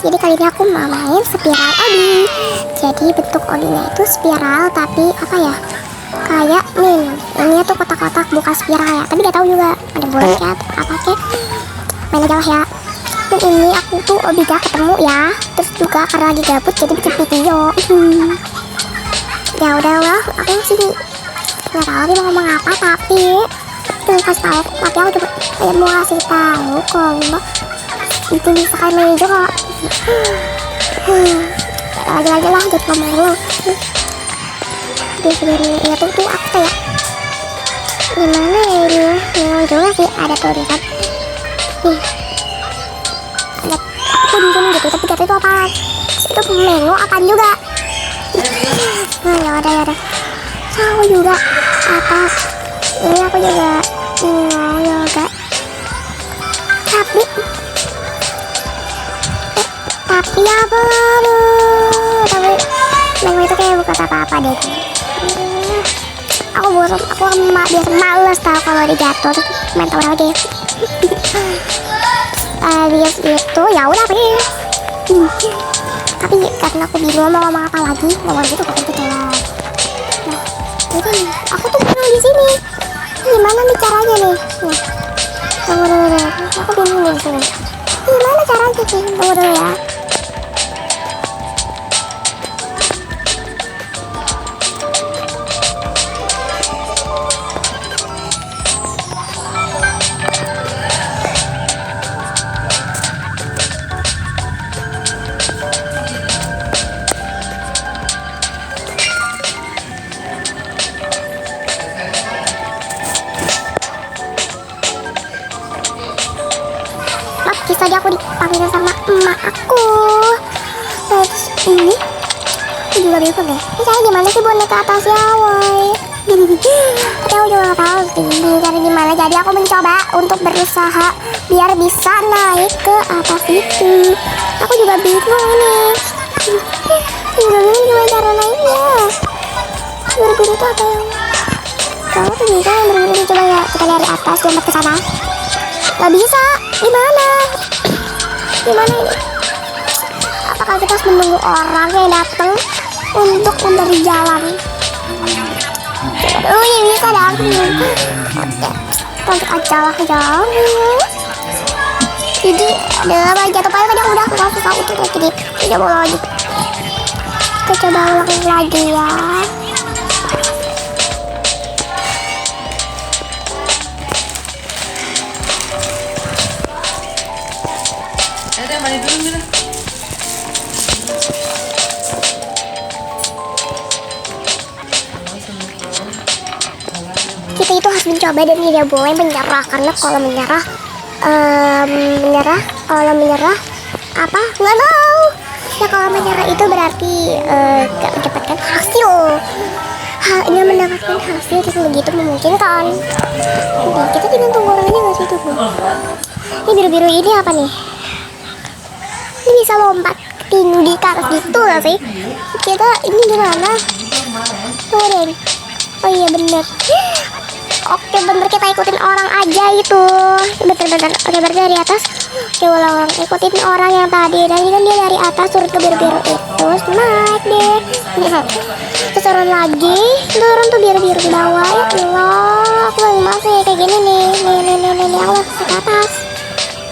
Jadi kali ini aku mau main spiral Odi. Jadi bentuk Odinya itu spiral, tapi apa ya, kayak nih, ini tuh kotak-kotak bukan spiral ya, tapi gak tahu juga ada bulat ya atau apa kek. Main aja lah ya. Dan ini aku tuh Odi gak ketemu ya, terus juga karena lagi gabut jadi bikin video. Ya udahlah, aku sih nggak tahu dia mau ngomong apa, tapi tuh kasih tahu, tapi aku coba mau kasih tahu kalau itu bisa kayak main juga. Lagi-lagi lah jadi ngomong dulu. Dia sebenarnya ya tuh aku kayak gimana ya ini, memang juga sih ada tulisan nih, ada kunjung gitu, tapi kata itu apa, itu mengo apaan juga. Nah ya udah tahu juga apa ini, aku juga mau yoga, tapi apa tapi mengo itu kayak bukan apa-apa deh. Aku bosan, aku biasa males tau kalau digatur main tower lagi. Bias itu ya udah pergi. Tapi karena aku bingung mau ngomong apa lagi, ngomong gitu kok gitu lah. Nah, jadi aku tuh bingung di sini. Gimana nih caranya nih? Nih, tunggu dulu. Aku bingung di sini. Gimana caranya sih? Tunggu dulu ya. Tadi aku dipanggil sama emak aku. Terus ini juga bingung deh. Ini cara gimana sih boneka atasnya, woy? Tapi aku juga gak tahu sih cara gimana. Jadi aku mencoba untuk berusaha biar bisa naik ke atas itu. Aku juga bingung ini. Juga bingung gimana cara naiknya. Biru-biru itu apa yang? Kamu tuh bisa yang biru-biru, coba ya kita dari atas lompat ke sana. Gak bisa. Gimana ini? Apakah kita harus menunggu orang yang datang untuk memberi jalan? Oh ya bisa dah. Oke, aja lah jalan. Jadi ada jatuh pada tadi udah aku kasih tahu tuh lagi nih. Tidak mau lagi. Kita coba ulang lagi ya. Kita itu harus mencoba dan tidak boleh menyerah, karena kalau menyerah apa nggak tahu ya, kalau menyerah itu berarti gak mendapatkan hasil. Ini mendapatkan hasil itu begitu memungkinkan. Nah, kita tinggal tunggu orang ini nggak sih, tunggu. Ini biru-biru ini apa nih? Ini bisa lompat tinggi ke atas gitu gak sih? Kita ini gimana? Tunggu deh. Oh iya bener. Oke bener, kita ikutin orang aja itu. Bentar. Oke berarti dari atas. Oke ulang, ikutin orang yang tadi. Dan kan dia dari atas turun ke biru-biru itu, terus naik deh. Terus turun lagi, turun tuh biru-biru di bawah. Ya Allah, aku masih kayak gini nih. Nih, aku masih ke atas.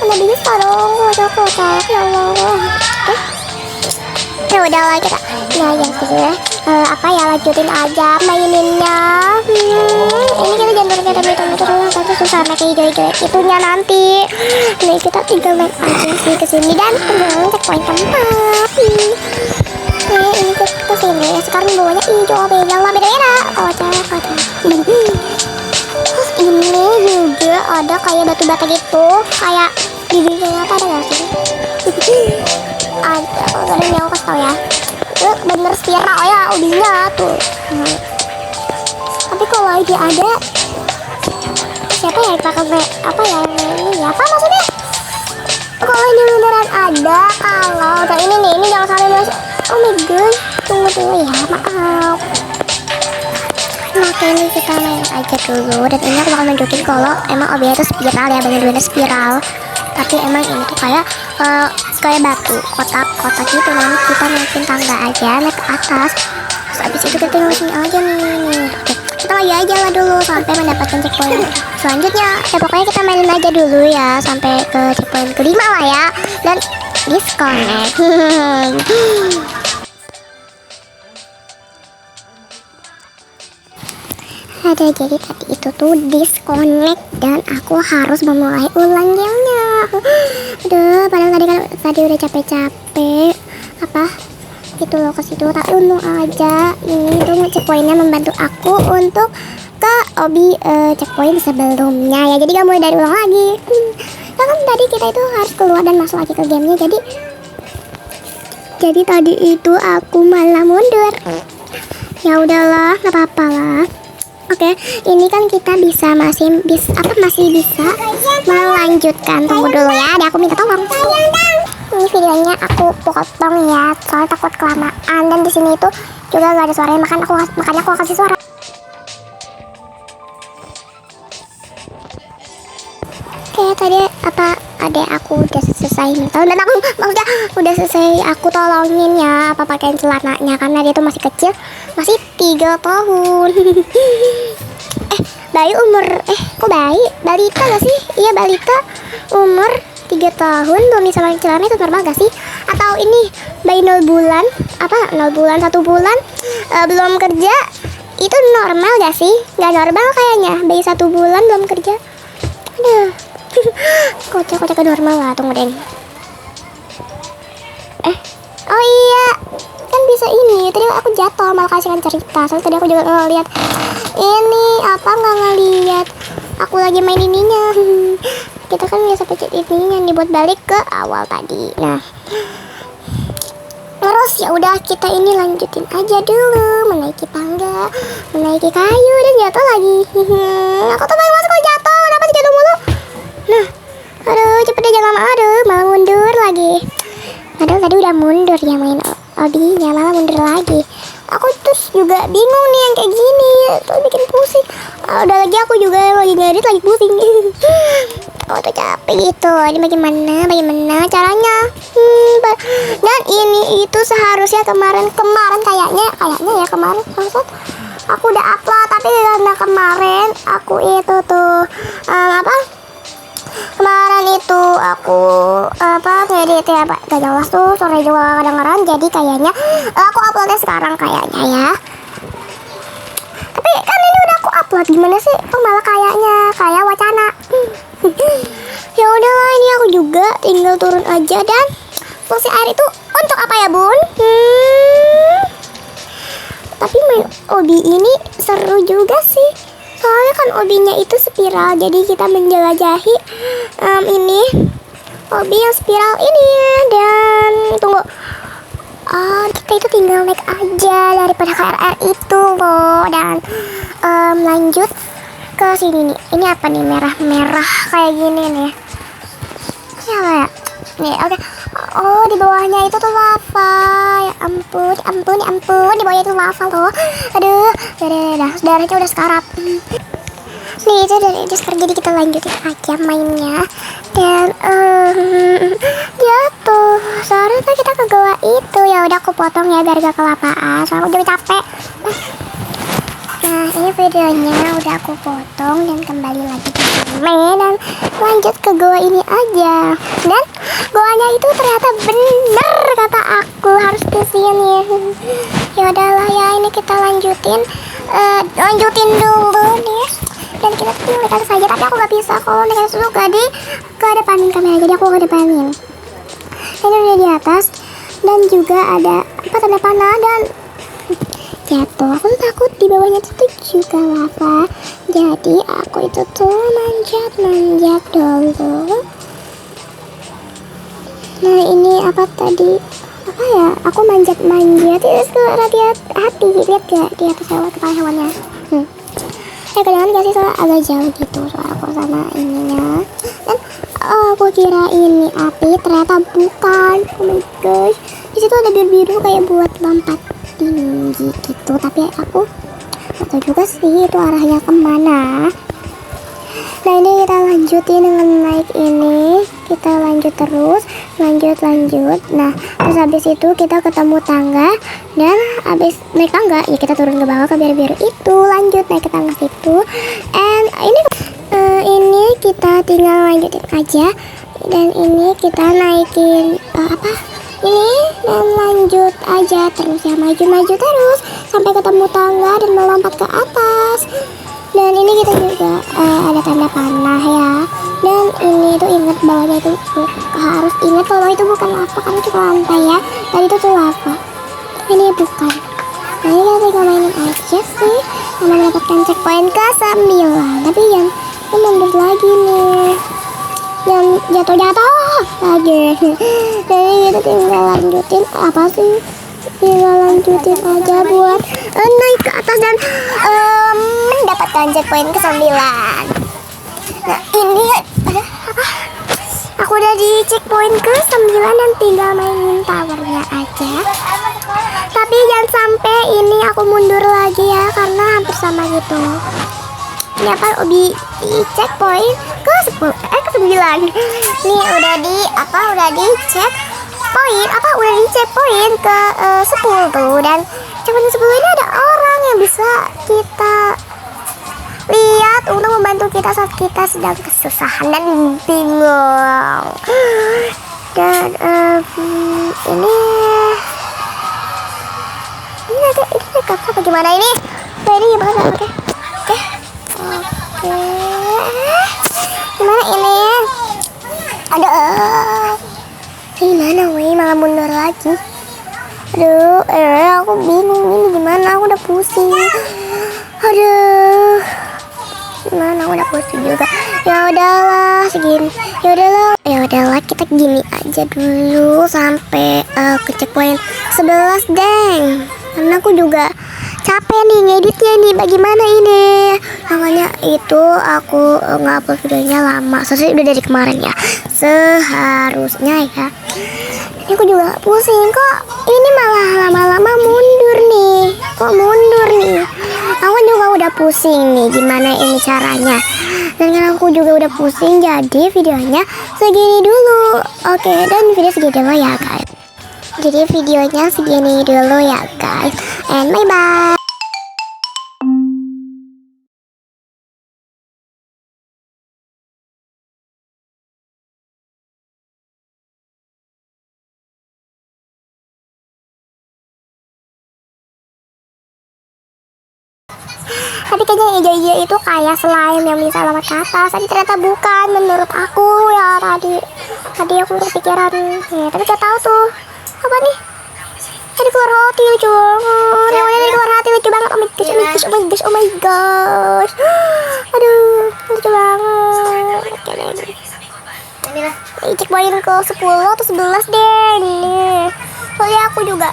Mana bisa dong, kocak ya Allah. Oke. Ya udahlah kita. Nah ya sih. Apa ya, lanjutin aja maininnya. Ini kita jangan turun terus, tapi susah naik hijau-hijau itunya nanti. Nah kita tinggal naik aja sih ke sini dan checkpoint keempat. Ini ke sini. Sekarang bawahnya hijau, beda lah, beda-beda. Kocak. Terus ini juga ada kayak batu-bata gitu, kayak di dunia apa ada nggak sih? Ada yang aku kasih tau ya. Bener spiral ya udinya tuh. Tapi kalau lagi ada siapa ya pakai apa ya ini ya, apa maksudnya? Kalau ini beneran ada, kalau dan ini jangan sampai masuk. Oh my god, tunggu ya, maaf. Nah ini kita main aja dulu, dan ini aku bakal nunjukin kalau emang objek itu spiral ya, bener-bener spiral. tapi emang ini tuh kayak batu kotak gitu. Nanti kita naikin tangga aja, naik ke atas, terus abis itu kita tinggal sini aja nih. Oke, kita lagi aja lah dulu sampai mendapatkan checkpoint selanjutnya. Pokoknya kita mainin aja dulu ya sampai ke checkpoint kelima lah ya, dan disconnect. Ada, jadi tadi itu tuh disconnect dan aku harus memulai ulang gamenya. Aduh, padahal tadi udah capek-capek itu loh ke situ, tapi untung aja ini tuh checkpointnya membantu aku untuk ke obi checkpoint sebelumnya ya, jadi gak mulai dari ulang lagi. Kan tadi kita itu harus keluar dan masuk lagi ke gamenya, jadi tadi itu aku malah mundur. Ya udahlah, nggak apa-apa lah. Oke, ini kan kita masih bisa melanjutkan. Tunggu dulu ya, ada aku minta tolong. Ini videonya aku potong ya, soalnya takut kelamaan, dan di sini itu juga gak ada suaranya, makanya aku kasih suara. Oke, tadi adek aku udah selesai minta, dan aku maksudnya udah selesai aku tolongin ya pakaiin celananya, karena dia tuh masih kecil, masih 3 tahun. Bayi umur kok balita gak sih? Iya, balita umur 3 tahun belum bisa pakai celana, itu normal gak sih? Atau ini bayi 0 bulan 1 bulan belum kerja, itu normal gak sih? Gak normal kayaknya, bayi 1 bulan belum kerja. Aduh, kocak normal lah. Tunggu deh. Oh iya, kan bisa ini. Tadi aku jatuh malah kasihkan cerita. Soalnya tadi aku juga ngeliat ini nggak ngeliat aku lagi main ininya. Kita kan biasa pencet ininya dibuat balik ke awal tadi. Nah, terus ya udah, kita ini lanjutin aja dulu, menaiki tangga, menaiki kayu, dan jatuh lagi. Aku tuh baru masuk kok jatuh, kenapa sih jatuh mulu? Nah, aduh, cepet deh, jangan lama, malah mundur lagi. Padahal tadi udah mundur ya main obinya, malah mundur lagi. Aku terus juga bingung nih yang kayak gini, tuh bikin pusing. Udah lagi aku juga lagi ngedit lagi pusing. Oh, tuh capek gitu. Ini bagaimana caranya? Dan ini itu seharusnya kemarin kayaknya ya kemarin maksud aku udah upload, tapi karena kemarin aku itu tuh kemarin itu aku ngedit ya gak jelas tuh, sore juga kedengeran, jadi kayaknya aku uploadnya sekarang kayaknya ya. Tapi kan ini udah aku upload, gimana sih kok malah kayak wacana. Ya udahlah, ini aku juga tinggal turun aja. Dan fungsi air itu untuk apa ya, Bun? Tapi main obi ini seru juga sih, soalnya kan obinya itu spiral, jadi kita menjelajahi ini obi yang spiral ini. Dan tunggu, kita itu tinggal naik aja daripada KRR itu loh. Dan lanjut ke sini nih. Ini apa nih, merah kayak gini nih? Ini apa ya? Nih, oke. Oh, di bawahnya itu tuh lava. Ya ampun, di bawahnya itu lava loh. Aduh, darahnya udah sekarat. Nih, itu dari Discord, jadi kita lanjutin aja mainnya. Dan jatuh. Soalnya kita ke goa itu, ya udah aku potong ya biar gak kelapaan, soalnya aku udah capek. Nah, ini videonya udah aku potong dan kembali lagi ke sini dan lanjut ke goa ini aja. Dan goanya itu ternyata bener kata aku harus ke sini. Ya udahlah ya, ini kita lanjutin dulu nih. Dan kita tuh naik atas saja, tapi aku gak bisa kalau naik atas dulu ke depanin kamera, jadi aku ke depanin. Dan udah di atas, dan juga ada tanda panah dan jatuh. Aku tuh takut di bawahnya itu juga lava, jadi aku itu tuh manjat dulu. Nah, ini apa tadi? Apa ya? Aku manjat terus ke hati. Lihat gak di atas kepala hewannya? Kedengeran gak sih, soalnya agak jauh gitu soal aku sama ininya. Dan aku kira ini api, ternyata bukan. Oh my gosh, di situ ada biru kayak buat lompat tinggi gitu, tapi aku gak tahu juga sih itu arahnya kemana. Nah, ini kita lanjutin dengan naik ini. kita lanjut terus, lanjut. Nah, terus habis itu kita ketemu tangga, dan habis naik tangga ya kita turun ke bawah ke biru-biru itu, lanjut naik ke tangga situ. And ini kita tinggal lanjutin aja, dan ini kita naikin ini, dan lanjut aja terus ya, maju terus sampai ketemu tangga dan melompat ke atas. Dan ini kita juga ada tanda panah ya. Dan ini tuh ingat bawahnya itu harus ingat kalau itu bukan lava, karena cuma lantai ya. Tadi itu tuh lava, ini bukan. Nah ini kita tinggal mainin aja sih, sama mendapatkan checkpoint ke 9. Tapi yang mundur lagi nih, yang jatuh lagi. Jadi kita tinggal lanjutin tinggal lanjutin aja buat naik ke atas dan mendapatkan checkpoint ke 9. Nah ini aku udah di checkpoint ke 9 dan tinggal mainin towernya aja. Tapi jangan sampai ini aku mundur lagi ya, karena hampir sama gitu. Ini di checkpoint ke 9. Nih udah di checkpoint ke 10 tuh, dan checkpoint 10 ini ada orang yang bisa kita lihat untuk membantu kita saat kita sedang kesusahan dan bingung. Dan ini apa gimana ini? Ini gimana? Oke. Gimana ini? Gimana malah mundur lagi. Aku bingung ini gimana, aku udah pusing. Gimana, aku udah pusing juga. Ya udahlah kita gini aja dulu sampai ke checkpoint 11 deng. Karena aku juga capek nih ngeditnya nih, bagaimana ini. Makanya itu aku nge-upload videonya lama. Seharusnya udah dari kemarin ya, seharusnya ya. Ini aku juga pusing, kok ini malah lama-lama mundur nih. Aku juga udah pusing nih gimana ini caranya. Dan karena aku juga udah pusing, jadi videonya segini dulu. Oke, dan video segini dulu ya guys. And bye bye. Tapi kayaknya hijau-hijau itu kayak slime yang bisa lompat ke atas. Tapi ternyata bukan, menurut aku ya. Tadi aku kepikiran ya, tapi gak tahu tuh apa nih. Tadi keluar hati lucu banget. Oh my gosh. Aduh, lucu banget. Ini checkpoint ke 10 atau 11 deh nih. Soalnya aku juga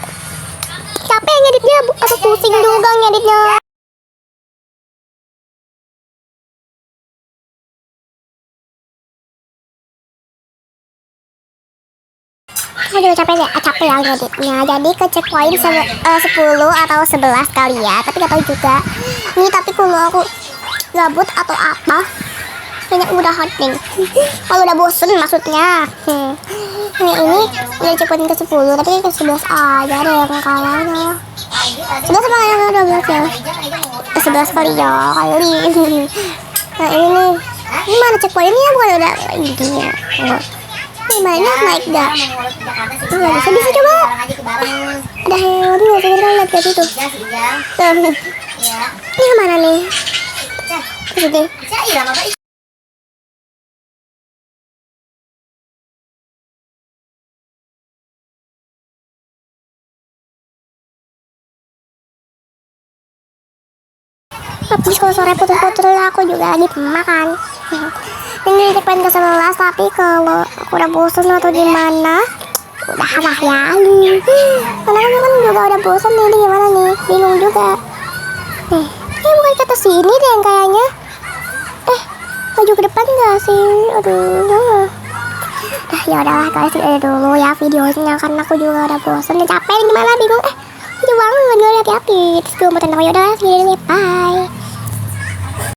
capek ngeditnya, atau pusing juga ngeditnya. Aduh capek ya ngeditnya. Jadi ke checkpoint 10 atau 11 kali ya. Tapi gak tahu juga. Ini tapi kalau aku gabut atau apa, kayaknya udah hunting. Kalau udah bosen maksudnya. Nah ini udah checkpoint ke 10, tapi ke 11 aja deh yang kayaknya. 11 apa yang 12 ya? 11 kali ya kali. Nah ini nih. Ini mana checkpointnya, bukan udah intinya. Gimana naik dah? Bisa coba. Ada hewan nggak sih, kita lihat kayak gitu. Ini kemana nih? Sini. Habis kalau sore putus-putus aku juga lagi makan. Ini checkpoint ke 11, tapi kalau aku udah bosan atau gimana, udah lah ya. Karena kan juga udah bosan nih, gimana nih, bingung juga. Ini bukan kata sini deh kayaknya. Maju ke depan gak sih? Aduh. Ya udahlah guys, udah dulu ya videonya, karena aku juga udah bosan dan capek gimana, bingung. Lucu banget, gue hati-hati. Terus gue mau tentang, ya udah, bye.